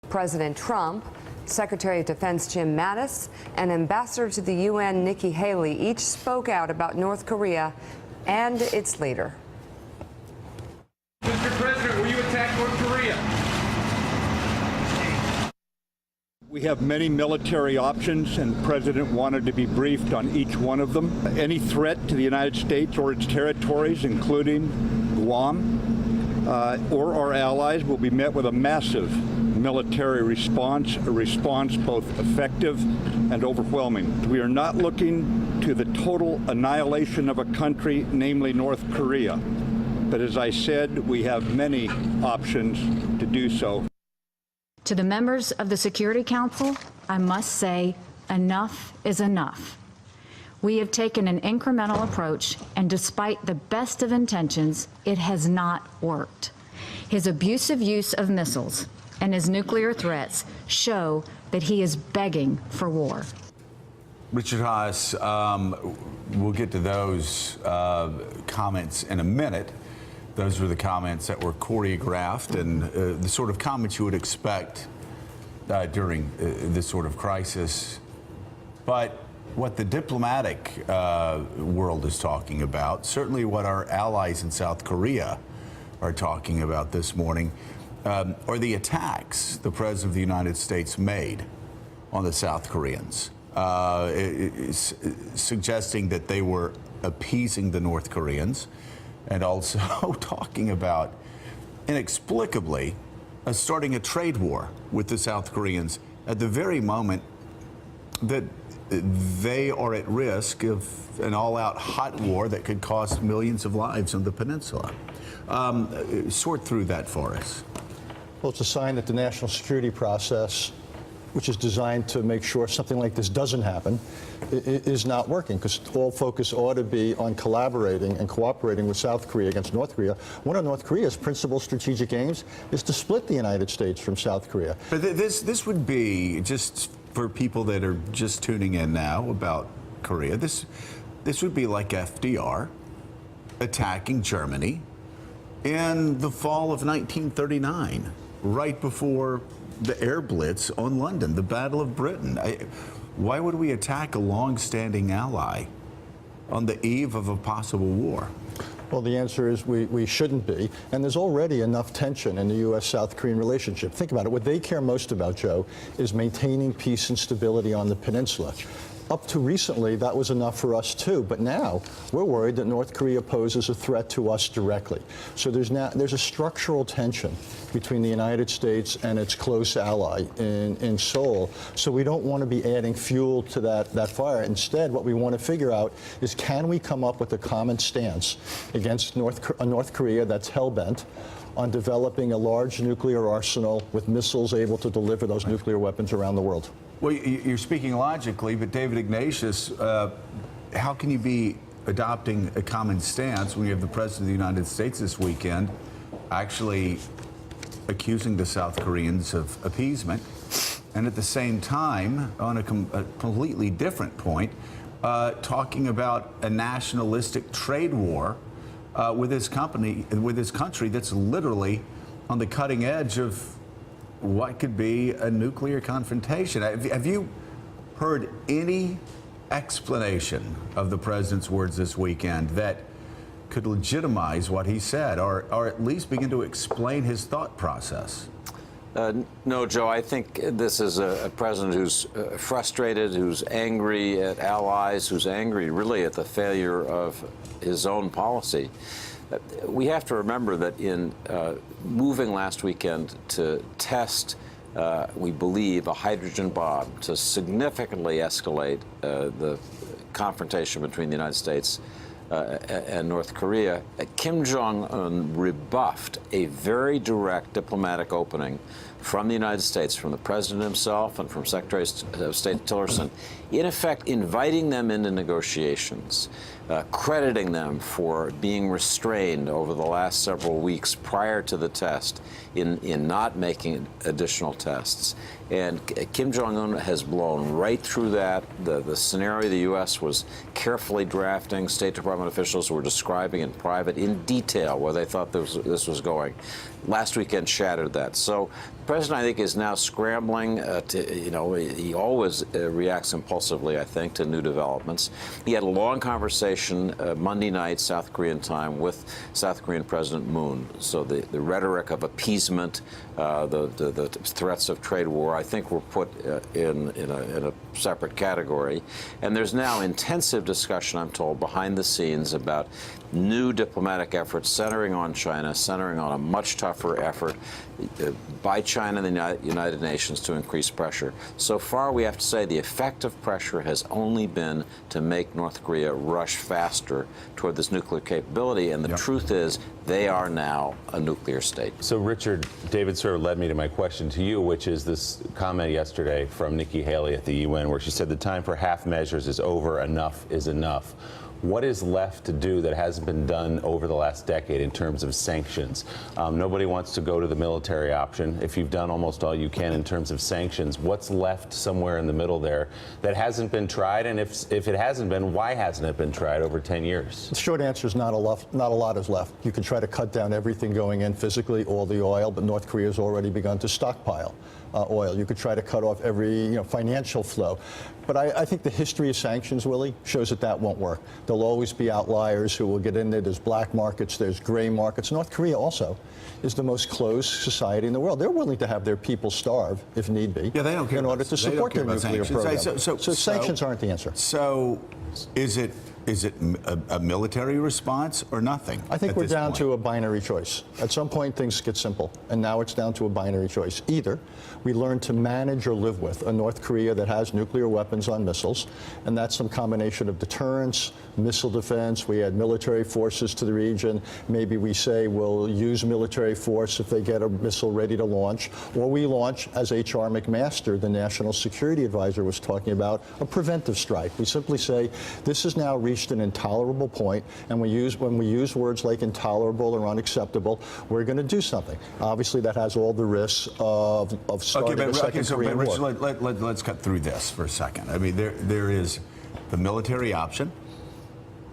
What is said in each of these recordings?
President Trump, Secretary of Defense Jim Mattis, and Ambassador to the UN Nikki Haley each spoke out about North Korea and its leader. Mr. President, will you attack North Korea? We have many military options, and the President wanted to be briefed on each one of them. Any threat to the United States or its territories, including Guam, or our allies, will be met with a massive military response, a response both effective and overwhelming. We are not looking to the total annihilation of a country, namely North Korea. But as I said, we have many options to do so. To the members of the Security Council, I must say, enough is enough. We have taken an incremental approach, and despite the best of intentions, it has not worked. His abusive use of missiles and his nuclear threats show that he is begging for war. Richard Haas, we'll get to those comments in a minute. Those were the comments that were choreographed and the sort of comments you would expect during this sort of crisis. But what the diplomatic world is talking about, certainly what our allies in South Korea are talking about this morning, are the attacks the President of the United States made on the South Koreans, suggesting that they were appeasing the North Koreans, and also talking about, inexplicably, starting a trade war with the South Koreans at the very moment that they are at risk of an all-out hot war that could cost millions of lives on the peninsula. Sort through that for us. Well, it's a sign that the national security process, which is designed to make sure something like this doesn't happen, is not working, because all focus ought to be on collaborating and cooperating with South Korea against North Korea. One of North Korea's principal strategic aims is to split the United States from South Korea. But this would be, just for people that are just tuning in now about Korea, this would be like FDR attacking Germany in the fall of 1939, right before the air blitz on London, the Battle of Britain. Why would we attack a long-standing ally on the eve of a possible war? Well, the answer is we shouldn't be. And there's already enough tension in the U.S.-South Korean relationship. Think about it. What they care most about, Joe, is maintaining peace and stability on the peninsula. Up to recently, that was enough for us, too. But now, we're worried that North Korea poses a threat to us directly. So there's a structural tension between the United States and its close ally in Seoul. So we don't want to be adding fuel to that fire. Instead, what we want to figure out is, can we come up with a common stance against North Korea that's hell-bent on developing a large nuclear arsenal with missiles able to deliver those nuclear weapons around the world? Well, you're speaking logically, but David Ignatius, how can you be adopting a common stance when you have the President of the United States this weekend actually accusing the South Koreans of appeasement, and at the same time, on a completely different point, talking about a nationalistic trade war with his country that's literally on the cutting edge of what could be a nuclear confrontation? Have you heard any explanation of the President's words this weekend that could legitimize what he said, or at least begin to explain his thought process? No, Joe, I think this is a president who's frustrated, who's angry at allies, who's angry really at the failure of his own policy. We have to remember that in moving last weekend to test, we believe, a hydrogen bomb to significantly escalate the confrontation between the United States and North Korea, Kim Jong-un rebuffed a very direct diplomatic opening from the United States, from the President himself and from Secretary of State Tillerson, in effect inviting them into negotiations, crediting them for being restrained over the last several weeks prior to the test in not making additional tests. And Kim Jong-un has blown right through that. The scenario the U.S. was carefully drafting, State Department officials were describing in private, in detail, where they thought this was going. last weekend shattered that. So the president, I think, is now scrambling he always reacts impulsively, I think, to new developments. He had a long conversation Monday night, South Korean time, with South Korean President Moon. So the rhetoric of appeasement, the threats of trade war, I think were put in a separate category. And there's now intensive discussion, I'm told, behind the scenes about new diplomatic efforts centering on China, centering on a much tougher effort by China and the United Nations to increase pressure. So far, we have to say the effect of pressure has only been to make North Korea rush faster toward this nuclear capability. And the truth is, they are now a nuclear state. So, Richard, David sort of led me to my question to you, which is this comment yesterday from Nikki Haley at the UN, where she said the time for half measures is over, enough is enough. What is left to do that hasn't been done over the last decade in terms of sanctions? Nobody wants to go to the military option. If you've done almost all you can in terms of sanctions, what's left somewhere in the middle there that hasn't been tried? And if it hasn't been, why hasn't it been tried over 10 years? The short answer is not a lot is left. You can try to cut down everything going in physically, all the oil, but North Korea has already begun to stockpile oil. You could try to cut off every financial flow. But I think the history of sanctions, Willie, shows that won't work. There'll always be outliers who will get in there. There's black markets, there's gray markets. North Korea also is the most closed society in the world. They're willing to have their people starve, if need be, Yeah, they don't care in order to support their nuclear program. So sanctions aren't the answer. So is it a military response or nothing? I think we're down to a binary choice. At some point, things get simple, and now it's down to a binary choice. Either we learn to manage or live with a North Korea that has nuclear weapons on missiles, and that's some combination of deterrence, missile defense. We add military forces to the region. Maybe we say we'll use military force if they get a missile ready to launch, or we launch, as H.R. McMaster, the National Security Advisor, was talking about, a preventive strike. We simply say this is now reached an intolerable point, and when we use words like intolerable or unacceptable, we're going to do something. Obviously, that has all the risks of starting a second Korean War. Let's cut through this for a second. I mean, there is the military option.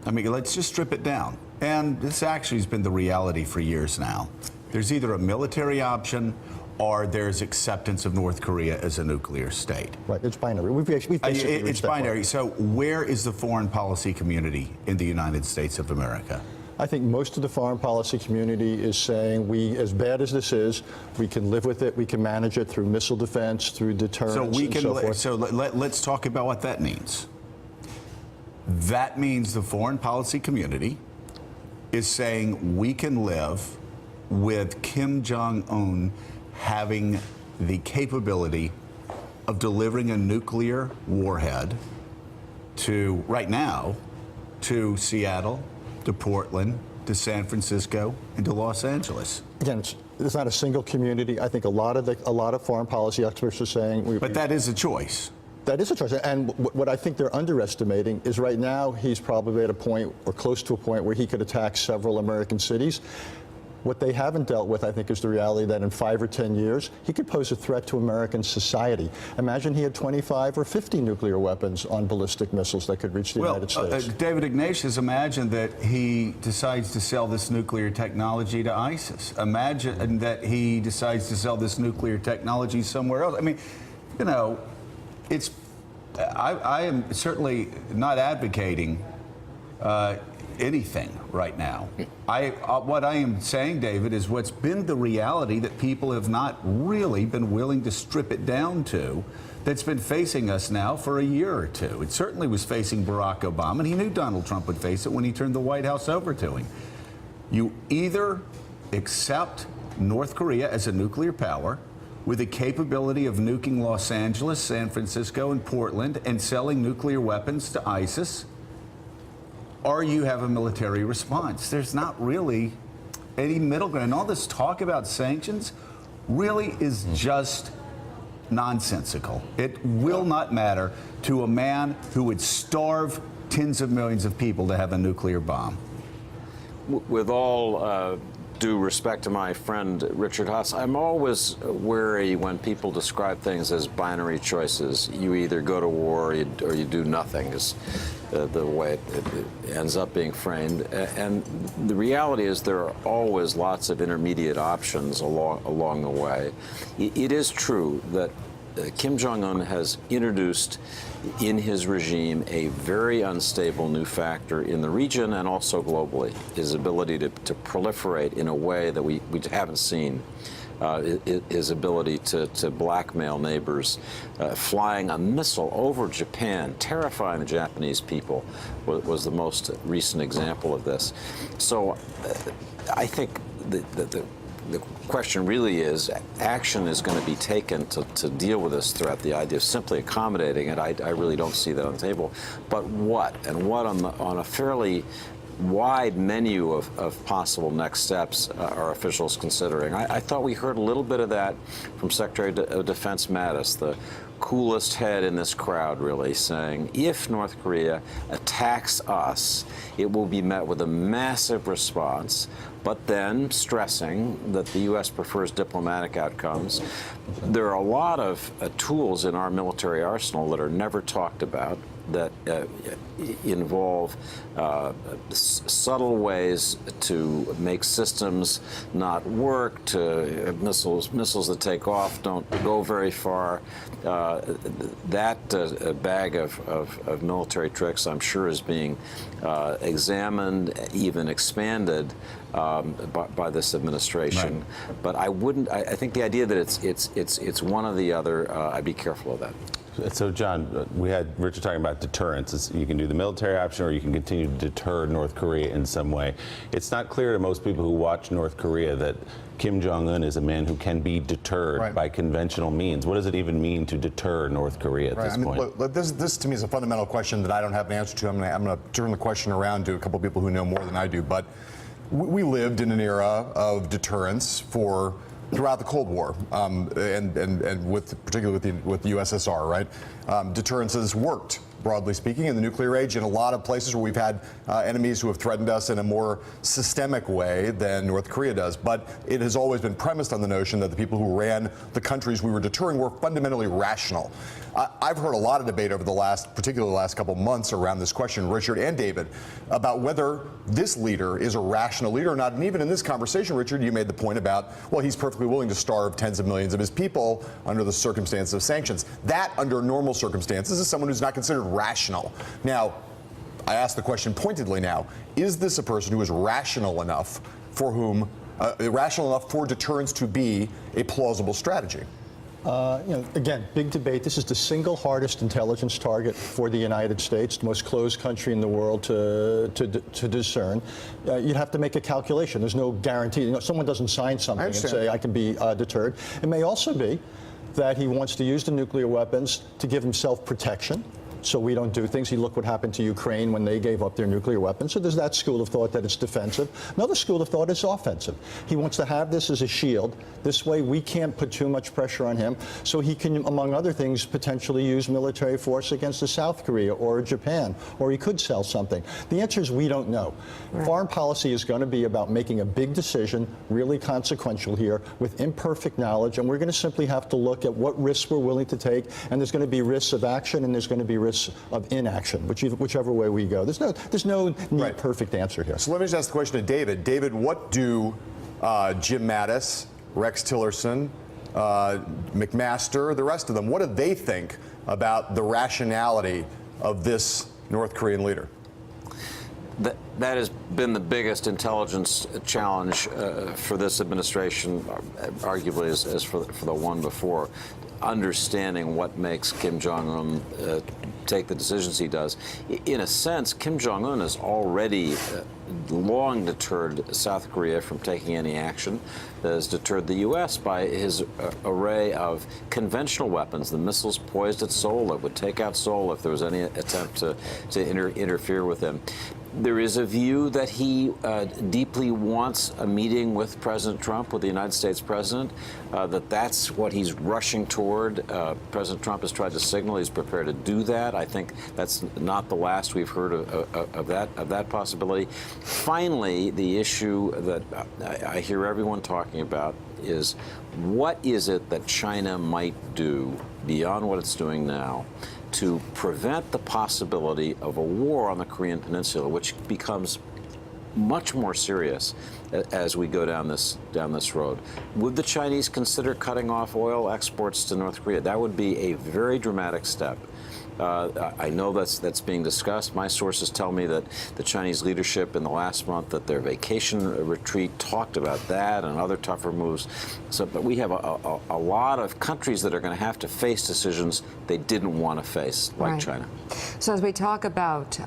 I mean, let's just strip it down. And this actually has been the reality for years now. There's either a military option or there's acceptance of North Korea as a nuclear state. Right, it's binary. We've basically it's binary. So where is the foreign policy community in the United States of America? I think most of the foreign policy community is saying as bad as this is, we can live with it, we can manage it through missile defense, through deterrence, and so forth. So let's talk about what that means. That means the foreign policy community is saying we can live with Kim Jong-un having the capability of delivering a nuclear warhead to, right now, to Seattle, to Portland, to San Francisco, and to Los Angeles. Again, it's not a single community. I think a lot of foreign policy experts are saying. But that is a choice. That is a choice. And what I think they're underestimating is right now he's probably at a point or close to a point where he could attack several American cities. What they haven't dealt with, I think, is the reality that in 5 or 10 years, he could pose a threat to American society. Imagine he had 25 or 50 nuclear weapons on ballistic missiles that could reach the United States. David Ignatius, imagine that he decides to sell this nuclear technology to ISIS. Imagine that he decides to sell this nuclear technology somewhere else. I mean, you know, I am certainly not advocating anything right now. What I am saying, David, is what's been the reality that people have not really been willing to strip it down to, that's been facing us now for a year or two. It certainly was facing Barack Obama, and he knew Donald Trump would face it when he turned the White House over to him. You either accept North Korea as a nuclear power with the capability of nuking Los Angeles, San Francisco, and Portland and selling nuclear weapons to ISIS, or you have a military response. There's not really any middle ground. And all this talk about sanctions really is just nonsensical. It will not matter to a man who would starve tens of millions of people to have a nuclear bomb. With all due respect to my friend Richard Haas, I'm always wary when people describe things as binary choices. You either go to war or you do nothing, is the way it ends up being framed. And the reality is there are always lots of intermediate options along the way. It is true that Kim Jong-un has introduced in his regime a very unstable new factor in the region and also globally, his ability to proliferate in a way that we haven't seen. His ability to blackmail neighbors, flying a missile over Japan, terrifying the Japanese people, was the most recent example of this. So I think the question really is, action is going to be taken to deal with this threat. The idea of simply accommodating it, I really don't see that on the table. But what? And what on a fairly wide menu of possible next steps are officials considering? I thought we heard a little bit of that from Secretary of Defense Mattis, the coolest head in this crowd, really, saying if North Korea attacks us, it will be met with a massive response, but then stressing that the U.S. prefers diplomatic outcomes. There are a lot of tools in our military arsenal that are never talked about, that involve subtle ways to make systems not work, to missiles that take off don't go very far. That bag of military tricks, I'm sure, is being examined, even expanded by this administration. Right. But I think the idea that it's one or the other, I'd be careful of that. So, John, we had Richard talking about deterrence. You can do the military option or you can continue to deter North Korea in some way. It's not clear to most people who watch North Korea that Kim Jong-un is a man who can be deterred by conventional means. What does it even mean to deter North Korea at this point? Look, this to me is a fundamental question that I don't have an answer to. I'm going to turn the question around to a couple of people who know more than I do. But we lived in an era of deterrence throughout the Cold War, and particularly with the USSR, right? Deterrence has worked, broadly speaking, in the nuclear age in a lot of places where we've had enemies who have threatened us in a more systemic way than North Korea does. But it has always been premised on the notion that the people who ran the countries we were deterring were fundamentally rational. I've heard a lot of debate over particularly the last couple of months around this question, Richard and David, about whether this leader is a rational leader or not. And even in this conversation, Richard, you made the point about, well, he's perfectly willing to starve tens of millions of his people under the circumstances of sanctions. That, under normal circumstances, is someone who's not considered rational. Now, I ask the question pointedly now, is this a person who is rational enough for deterrence to be a plausible strategy? Again, big debate. This is the single hardest intelligence target for the United States, the most closed country in the world to discern. You'd have to make a calculation. There's no guarantee. Someone doesn't sign something and say, I can be deterred. It may also be that he wants to use the nuclear weapons to give himself protection, so we don't do things. Look what happened to Ukraine when they gave up their nuclear weapons. So there's that school of thought that it's defensive. Another school of thought is offensive. He wants to have this as a shield. This way we can't put too much pressure on him, so he can, among other things, potentially use military force against a South Korea or Japan, or he could sell something. The answer is we don't know. Right. Foreign policy is going to be about making a big decision, really consequential here, with imperfect knowledge, and we're going to simply have to look at what risks we're willing to take, and there's going to be risks of action and there's going to be risks of inaction, whichever way we go. There's no neat, perfect answer here. So let me just ask the question to David. David, what do Jim Mattis, Rex Tillerson, McMaster, the rest of them, what do they think about the rationality of this North Korean leader? That has been the biggest intelligence challenge for this administration, arguably as for the one before. Understanding what makes Kim Jong-un take the decisions he does. In a sense, Kim Jong-un has already long deterred South Korea from taking any action, has deterred the U.S. by his array of conventional weapons, the missiles poised at Seoul that would take out Seoul if there was any attempt to interfere with him. There is a view that he deeply wants a meeting with President Trump, with the United States president, that's what he's rushing toward. President Trump has tried to signal he's prepared to do that. I think that's not the last we've heard of that possibility. Finally, the issue that I hear everyone talking about is, what is it that China might do beyond what it's doing now to prevent the possibility of a war on the Korean Peninsula, which becomes much more serious as we go down this road? Would the Chinese consider cutting off oil exports to North Korea? That would be a very dramatic step. I know that's being discussed. My sources tell me that the Chinese leadership in the last month at their vacation retreat talked about that and other tougher moves. But we have a lot of countries that are going to have to face decisions they didn't want to face, like Right. China. So as we talk about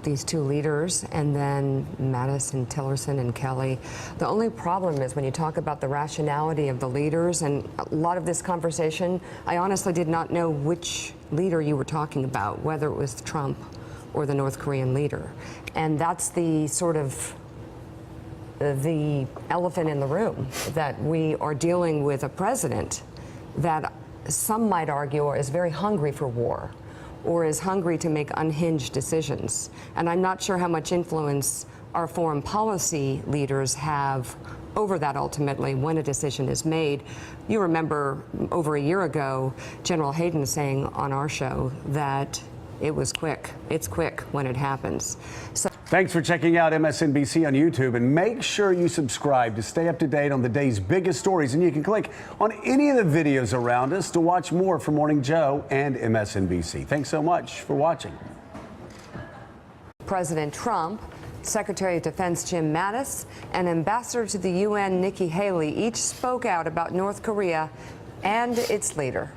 these two leaders, and then Mattis and Tillerson and Kelly, the only problem is when you talk about the rationality of the leaders, and a lot of this conversation, I honestly did not know which leader you were talking about, whether it was Trump or the North Korean leader. And that's the sort of the elephant in the room, that we are dealing with a president that some might argue is very hungry for war, or is hungry to make unhinged decisions. And I'm not sure how much influence our foreign policy leaders have over that ultimately when a decision is made. You remember over a year ago, General Hayden saying on our show that it was quick. It's quick when it happens. So Thanks for checking out MSNBC on YouTube, and make sure you subscribe to stay up to date on the day's biggest stories. And you can click on any of the videos around us to watch more from Morning Joe and MSNBC. Thanks so much for watching. President Trump, Secretary of Defense Jim Mattis, and Ambassador to the UN Nikki Haley each spoke out about North Korea and its leader.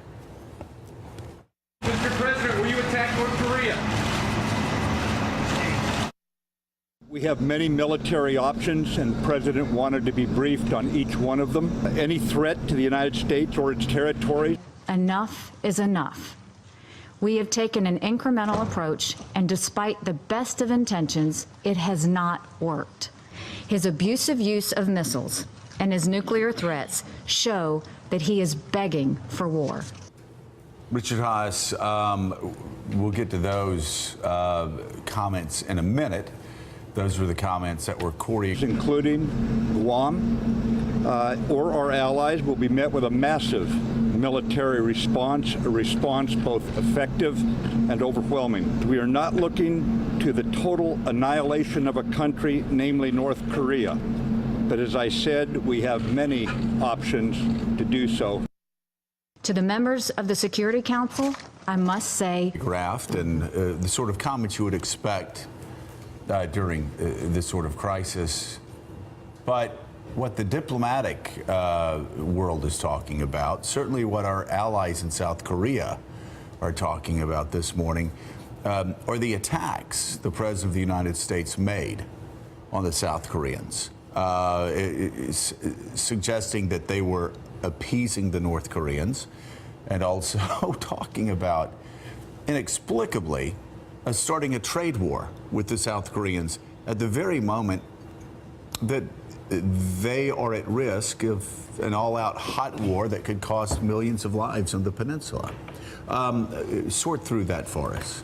Mr. President, will you attack North Korea? We have many military options, and the president wanted to be briefed on each one of them. Any threat to the United States or its territories. Enough is enough. We have taken an incremental approach, and despite the best of intentions, it has not worked. His abusive use of missiles and his nuclear threats show that he is begging for war. Richard Haas, we'll get to those comments in a minute. Those were the comments that were coordinated. Including Guam or our allies, will be met with a massive military response, a response both effective and overwhelming. We are not looking to the total annihilation of a country, namely North Korea. But as I said, we have many options to do so. To the members of the Security Council, I must say, Graft and the sort of comments you would expect during this sort of crisis. But what the diplomatic world is talking about, certainly what our allies in South Korea are talking about this morning, are the attacks the President of the United States made on the South Koreans, suggesting that they were appeasing the North Koreans, and also talking about, inexplicably, starting a trade war with the South Koreans at the very moment that they are at risk of an all-out hot war that could cost millions of lives on the peninsula. Sort through that for us.